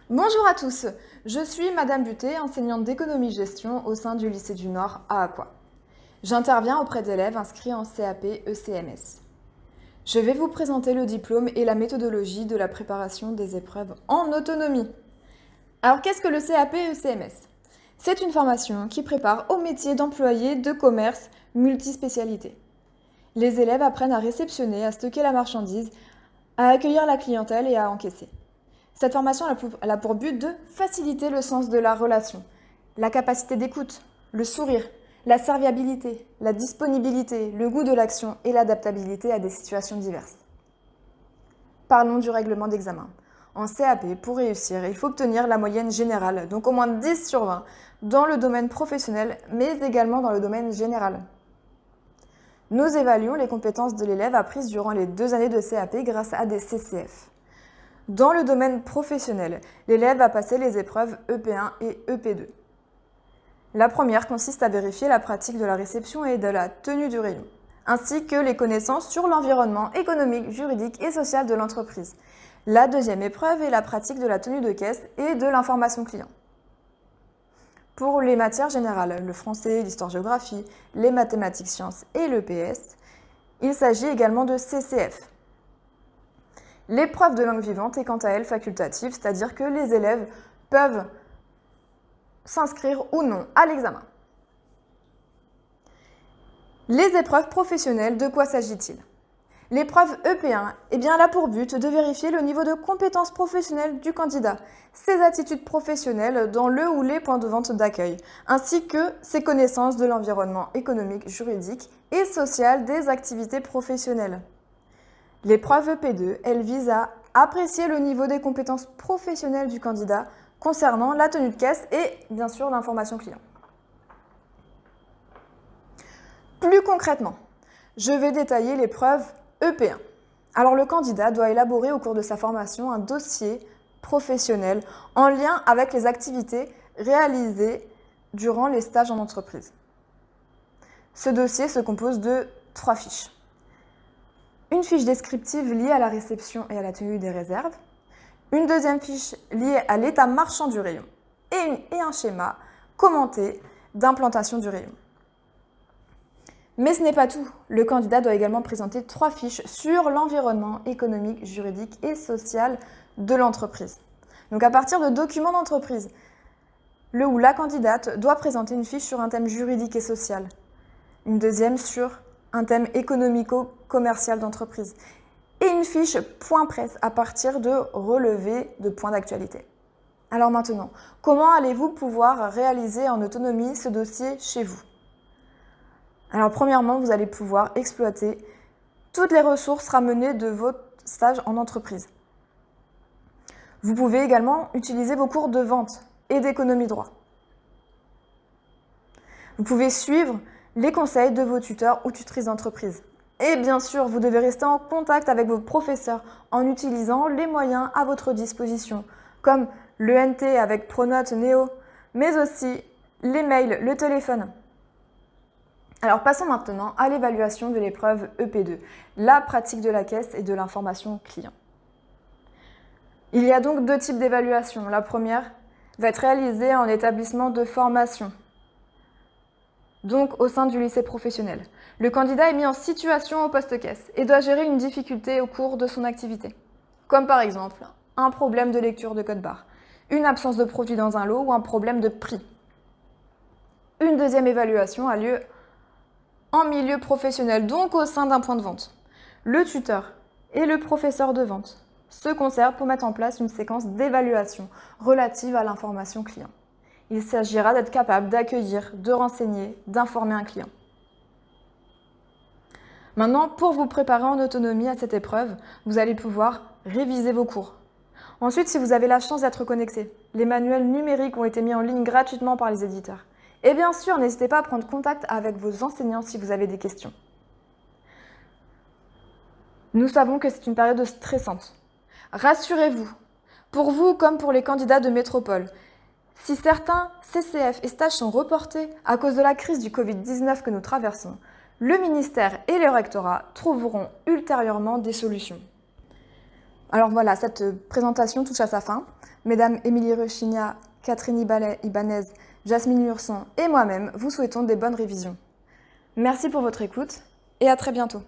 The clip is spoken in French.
Bonjour à tous, je suis Madame Buté, enseignante d'économie-gestion au sein du lycée du Nord à Aqua. J'interviens auprès d'élèves inscrits en CAP ECMS. Je vais vous présenter le diplôme et la méthodologie de la préparation des épreuves en autonomie. Alors qu'est-ce que le CAP ECMS? C'est une formation qui prépare au métier d'employé de commerce multispécialité. Les élèves apprennent à réceptionner, à stocker la marchandise, à accueillir la clientèle et à encaisser. Cette formation a pour but de faciliter le sens de la relation, la capacité d'écoute, le sourire, la serviabilité, la disponibilité, le goût de l'action et l'adaptabilité à des situations diverses. Parlons du règlement d'examen. En CAP, pour réussir, il faut obtenir la moyenne générale, donc au moins 10 sur 20, dans le domaine professionnel, mais également dans le domaine général. Nous évaluons les compétences de l'élève apprises durant les 2 années de CAP grâce à des CCF. Dans le domaine professionnel, l'élève va passer les épreuves EP1 et EP2. La première consiste à vérifier la pratique de la réception et de la tenue du rayon, ainsi que les connaissances sur l'environnement économique, juridique et social de l'entreprise. La deuxième épreuve est la pratique de la tenue de caisse et de l'information client. Pour les matières générales, le français, l'histoire-géographie, les mathématiques-sciences et le PS, il s'agit également de CCF. L'épreuve de langue vivante est quant à elle facultative, c'est-à-dire que les élèves peuvent s'inscrire ou non à l'examen. Les épreuves professionnelles, de quoi s'agit-il? L'épreuve EP1 elle a pour but de vérifier le niveau de compétences professionnelles du candidat, ses attitudes professionnelles dans le ou les points de vente d'accueil, ainsi que ses connaissances de l'environnement économique, juridique et social des activités professionnelles. L'épreuve EP2, elle vise à apprécier le niveau des compétences professionnelles du candidat concernant la tenue de caisse et bien sûr l'information client. Plus concrètement, je vais détailler l'épreuve EP1. Alors le candidat doit élaborer au cours de sa formation un dossier professionnel en lien avec les activités réalisées durant les stages en entreprise. Ce dossier se compose de 3 fiches. Une fiche descriptive liée à la réception et à la tenue des réserves, une deuxième fiche liée à l'état marchand du rayon et un schéma commenté d'implantation du rayon. Mais ce n'est pas tout. Le candidat doit également présenter 3 fiches sur l'environnement économique, juridique et social de l'entreprise. Donc à partir de documents d'entreprise, le ou la candidate doit présenter une fiche sur un thème juridique et social, une deuxième sur un thème économico-commercial d'entreprise et une fiche point presse à partir de relevés de points d'actualité. Alors maintenant, comment allez-vous pouvoir réaliser en autonomie ce dossier chez vous? Alors premièrement, vous allez pouvoir exploiter toutes les ressources ramenées de votre stage en entreprise. Vous pouvez également utiliser vos cours de vente et d'économie droit. Vous pouvez suivre les conseils de vos tuteurs ou tutrices d'entreprise. Et bien sûr, vous devez rester en contact avec vos professeurs en utilisant les moyens à votre disposition, comme le NT avec Pronote, Néo, mais aussi les mails, le téléphone. Alors passons maintenant à l'évaluation de l'épreuve EP2, la pratique de la caisse et de l'information client. Il y a donc 2 types d'évaluation. La première va être réalisée en établissement de formation, donc au sein du lycée professionnel. Le candidat est mis en situation au poste-caisse et doit gérer une difficulté au cours de son activité, comme par exemple un problème de lecture de code barre, une absence de produit dans un lot ou un problème de prix. Une deuxième évaluation a lieu en milieu professionnel, donc au sein d'un point de vente. Le tuteur et le professeur de vente se concertent pour mettre en place une séquence d'évaluation relative à l'information client. Il s'agira d'être capable d'accueillir, de renseigner, d'informer un client. Maintenant, pour vous préparer en autonomie à cette épreuve, vous allez pouvoir réviser vos cours. Ensuite, si vous avez la chance d'être connecté, les manuels numériques ont été mis en ligne gratuitement par les éditeurs. Et bien sûr, n'hésitez pas à prendre contact avec vos enseignants si vous avez des questions. Nous savons que c'est une période stressante. Rassurez-vous, pour vous comme pour les candidats de métropole, si certains CCF et stages sont reportés à cause de la crise du Covid-19 que nous traversons, le ministère et le rectorat trouveront ultérieurement des solutions. Alors voilà, cette présentation touche à sa fin. Mesdames Émilie Rechigna, Catherine Ibanez, Jasmine Lurson et moi-même vous souhaitons des bonnes révisions. Merci pour votre écoute et à très bientôt.